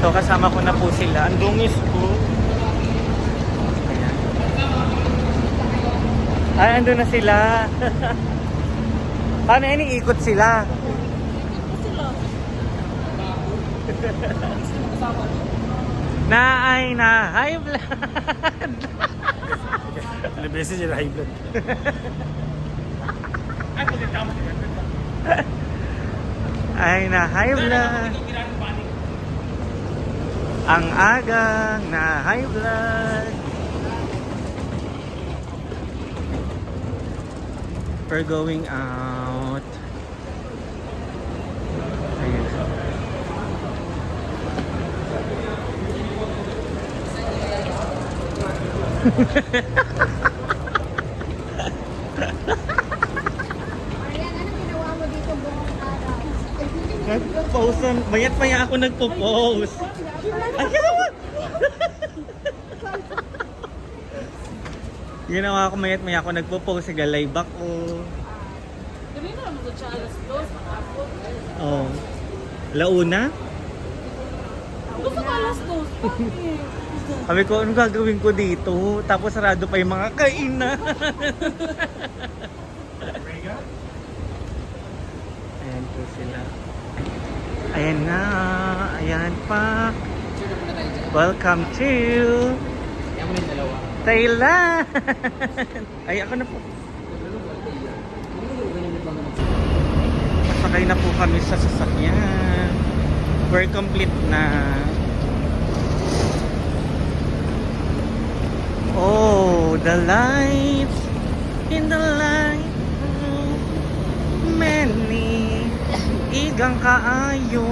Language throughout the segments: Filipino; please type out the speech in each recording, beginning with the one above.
So kasama ko na po sila. Ang dungis ko. Ayan. Ay, andun na sila. Paano yan? Iikot sila. Na ay na high blood. Ano beses yung high blood? Ay na high blood. Ang agang na high blood. We're going out. Ayan. Marian, ano ginawa mo dito buong araw? Nagpo-post. Mayat-maya ako nagpo-post. Ayaw! Ginawa ko mayat-maya ako nagpo-post. Live ako. Ganun na mo sa alas 2 ng hapon. Oh. Launa? Gusto ko alas 2. Bakit? Sabi ko, ano gagawin ko dito? Tapos sarado pa yung mga kainan. Ayan po sila. Ayan na. Ayan pa. Welcome to Thailand. Ay, ako na po. Masakay na po kami sa sasakyan. We're complete na. Oh, the lights in the light. Many igang kaayo.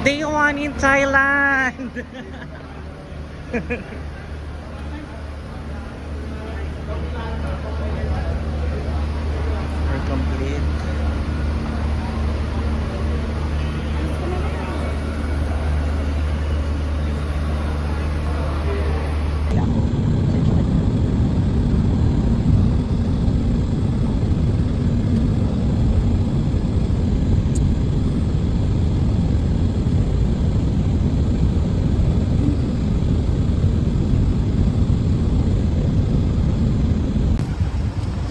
Day one in Thailand. We're complete.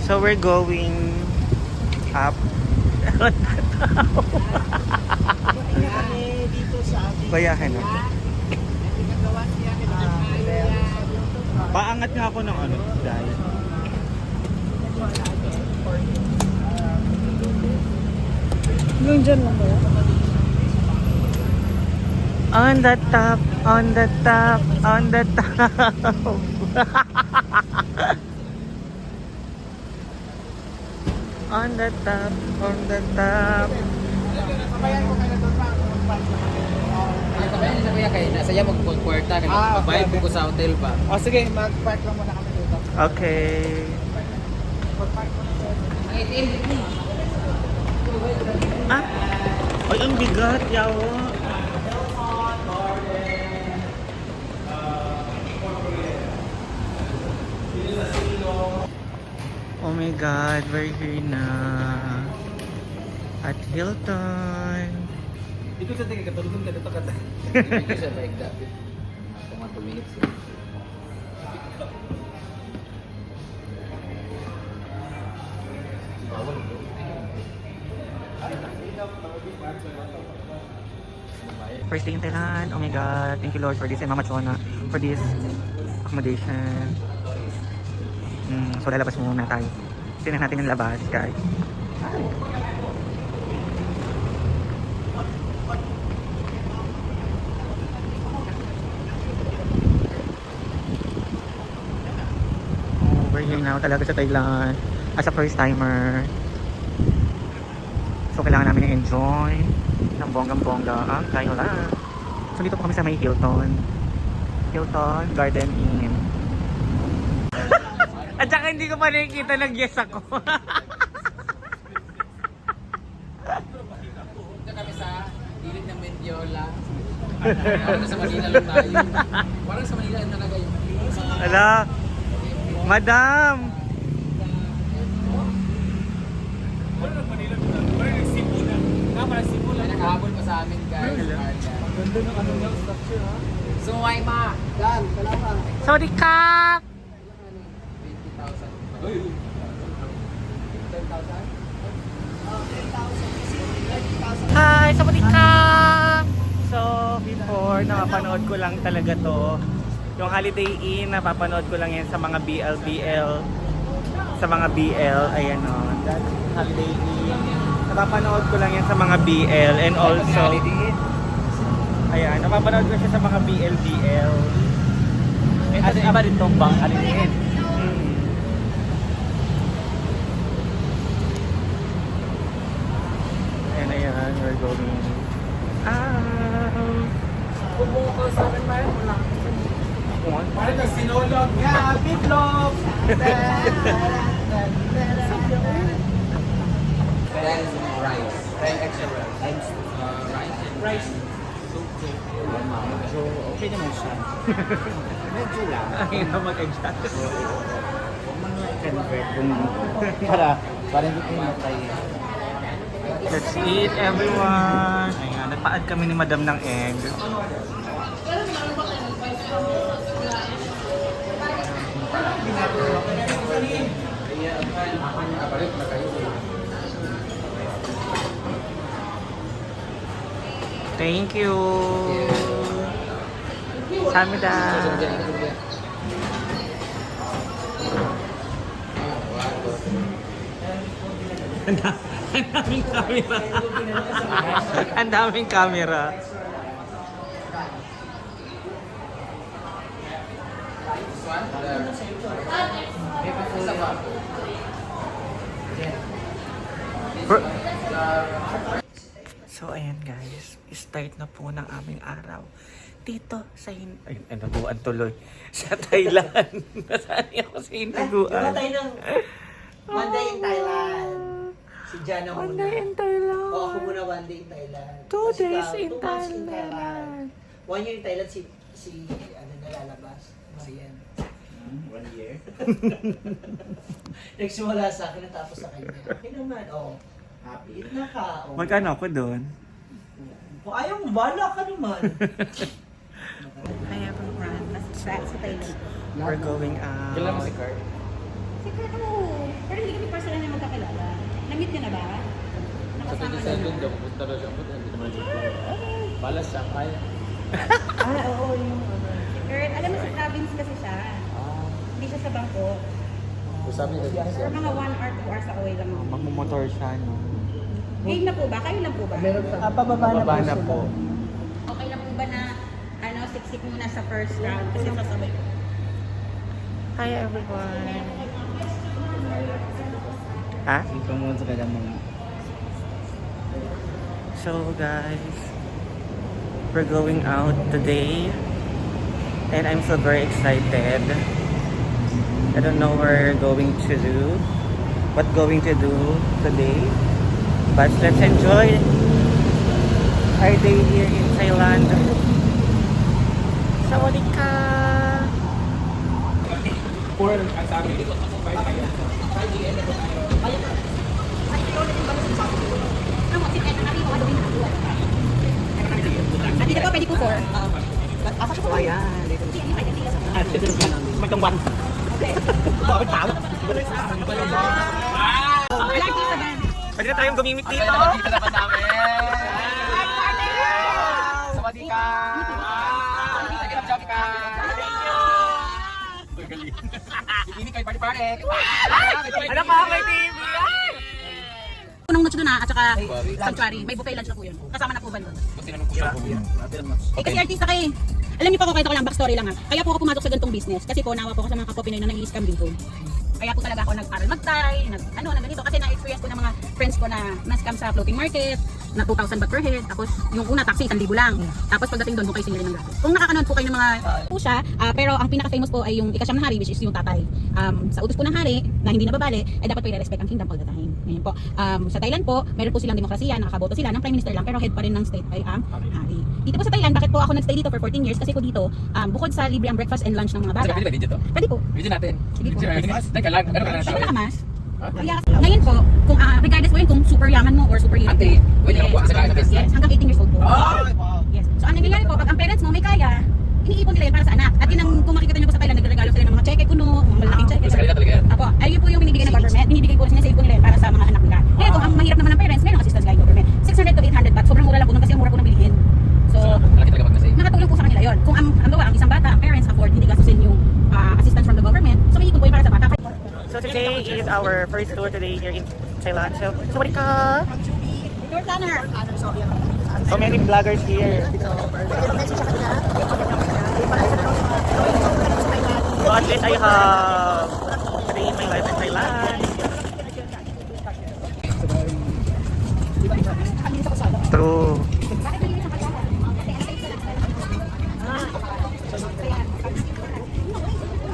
So we're going up. Bayahan na. Paangat nga ako ng ano, dahil. Yung dyan lang ba? On the top, on the top, on the top. On the top, on the top. Sabayan niyo sa kuya kayo, nasa iya magkwarta kami. Magbayad po ko sa hotel ba? O sige, mag-park lang muna kami dito. Okay. Ang ATM dito. Ah? Ay, ang bigat, yawa. Oh my God, we're here na at Hilton. Dito sa tingin, katulog ka dito ka. Dito sa bike dati. Mga 2 minutes. First day in Thailand. Oh my God, thank you Lord for this and Mama Chona for this accommodation. So lalabas muna tayo. Tingnan natin yung labas, guys. We're here now talaga sa Thailand as a first timer. So kailangan namin i-enjoy ng bonggang-bongga ang Thailand. So dito po kami sa may Hilton Garden Inn. At saka hindi ko pa nakikita nag-yes ako. Punta kami sa gilid ng Mendiola. Parang sa Manila lang tayo. Parang sa Manila talaga yun. Ala, madam! Nakahabol pa sa amin guys. Ganda ng ano ng structure ha. Suway ma! Dan, kailangan. Sorry, Kap! 20,000. Hi, Sorry, Kap! So, before, napapanood ko lang talaga to. Yung Holiday Inn, napapanood ko lang yan sa mga BL. Sa mga BL, ayan o. That's Holiday Inn. Napapanood ko lang yan sa mga BL and also... Ayan, napapanood ko siya sa mga BL. Ito na iba rin tong bang alinin. Ayan, we're going out. Bubungkol sa akin ba? Wala. Parang na sinulog nga, bitlog! Then rice. Then extra rice. Rice. So, okay naman siya. Medyo lang. Ay, na mag-adjust. Huwag mo naman i-convert kung para hindi ko matay. Let's eat, everyone! Ayan, nagpa-add kami ni Madam ng egg. Thank you! Samida! Ang daming camera. Ang daming camera. So ayan guys, start na po ng aming araw dito sa Hinaguan tuloy sa Thailand. Nasaan ako sa Hinaguan? Diba tayo ng one day in Thailand? Si Jana muna. One day in Thailand. O ako muna one day in Thailand. 2 Tapos days ikaw, in 2 months in Thailand. 1 year in Thailand si ano nalalabas. Marian. 1 year. Nagsimula sa akin natapos sa kanya. Okay naman, happy na ka. Magkano ako doon? Kung ayaw mo, bala ka naman. Hi everyone. Back sa Thailand. We're going out. Kailan mo si Carl? Si Kurt, pero hindi kami personal na magkakilala. Na-meet niyo na ba? Sa Nakasama 27 niyo na? daw, pupunta daw siya. Hindi naman dito. Balas siya, kaya. Oo, yung ano. Kurt, alam mo sa province kasi siya. Hindi siya sa bangko. Sabi niya, For mga 1 or 2 hours away lang. Magmumotor siya, no? Game na po ba? Kayo lang po ba? Pababa na Baba po na sila. po. Okay lang po ba na siksik muna sa first round? Kasi sasabay ko. Hi everyone. Ha? Ito mo sa kanya mo. So guys, we're going out today and I'm so very excited. I don't know what we're going to do today, but let's enjoy our day here in Thailand. Sawadee ka! Dito po, pwede po 4. Asa siya po? Ayan. Magtungwan. Bakit tao? Pwede na tayong gumimik dito. Dito na ba namin? Sawadee ka! Sawadee ka! Bikini kay pare-pare! Ano pa kay TV? Unang noche doon at saka sanctuary. May buffet lunch na po yun. Kasama na po ba doon? Kasi artista kayo eh. Alam niyo pa ko, kahit ako lang, backstory lang ha. Kaya po ako pumasok sa ganitong business. Kasi po, nawa po ako sa mga kapwa Pinoy na nang-i-scam din po. Kaya po talaga ako nag-aral mag-Thai, nag ganito. Kasi na-experience ko ng mga friends ko na na-scam sa floating market, na 2,000 baht per head. Tapos yung una taxi, 1,000 lang. Tapos pagdating doon, kayo sinili ng gratis. Kung nakakanood po kayo ng mga po siya, pero ang pinaka-famous po ay yung ikasyam na hari, which is yung tatay. Sa utos po ng hari, na hindi nababali, ay dapat po i-respect ang kingdom all the time. Ngayon po, sa Thailand po, meron po silang demokrasiya, nakakaboto sila ng prime minister lang, pero head pa rin ng state ay ang hari. Dito po sa Thailand, bakit po ako nagstay dito for 14 years? Kasi po dito, bukod sa libre ang breakfast and lunch ng mga bata. Pwede ba video to? Pwede po. Video natin. Sige po. Teka lang, ano ka na Siyempre tawag? mas. Ngayon po, kung regardless po yun kung super yaman mo or super hirap Ate, mo. pwede ka po sa kaya sa Yes, hanggang 18 years old po. Ay! Yes. So ang nangyayari po, pag ang parents mo may kaya, iniipon nila yun para sa anak. At yun ang, kung makikita nyo po sa Thailand, nagregalo sila ng mga cheque kuno, mga malaking cheque. Sa kanila talaga yan. Apo, ayun po yung binibigay ng government. Binibigay po nila sa ipon nila yun para sa mga anak nila. Kaya kung ang mahirap naman ng parents, merong assistance galing government. 600 to 800 baht. Sobrang mura lang po nun kasi ang mura po ng bilihin. So, Malaki talaga pag nasay. nakatulong po sa kanila yun. Kung ang bawa, ang isang bata, ang parents afford, hindi gastusin yung assistance from the government. So, may ipon po yun para sa bata. So today is our first tour today here in Thailand. So, Sawadika! Tour planner. So many vloggers here. So at least I have a day in my life in Thailand. True.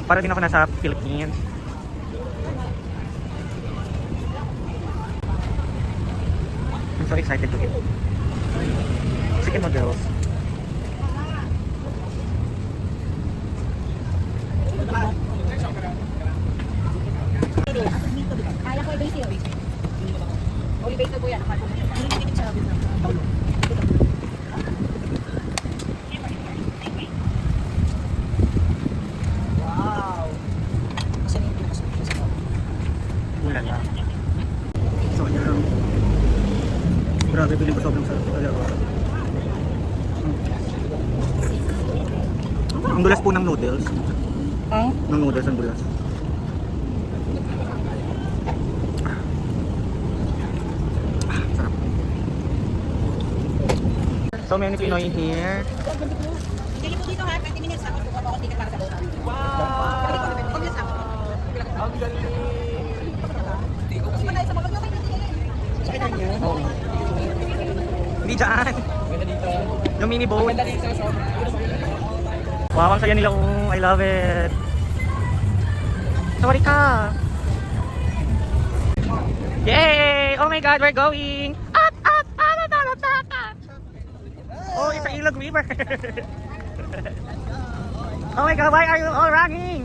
Para din ako nasa Philippines. I'm so excited to eat chicken noodles. Kaya ko i-base yun. O-base na po yan. Ulan lang. So, yan lang. Grabe, piling ko sobrang sarap talaga. Ang dulas po ng noodles. Ng noodles, ang dulas. Sarap. So many Pinoy here. Sige po dito ha, 20 minutes ako po ako ticket para sa boat. Wow! Pag-minutes ako. Ang galing. Oh. Hindi dyan. Ganda dito. Yung mini boat. Ganda dito. Wow, ang saya nila. I love it. Sorry ka. Yay! Oh my God, we're going. Up, up, up, up, up, up, up. Oh, it's a Ilog River. Oh my God, why are you all running?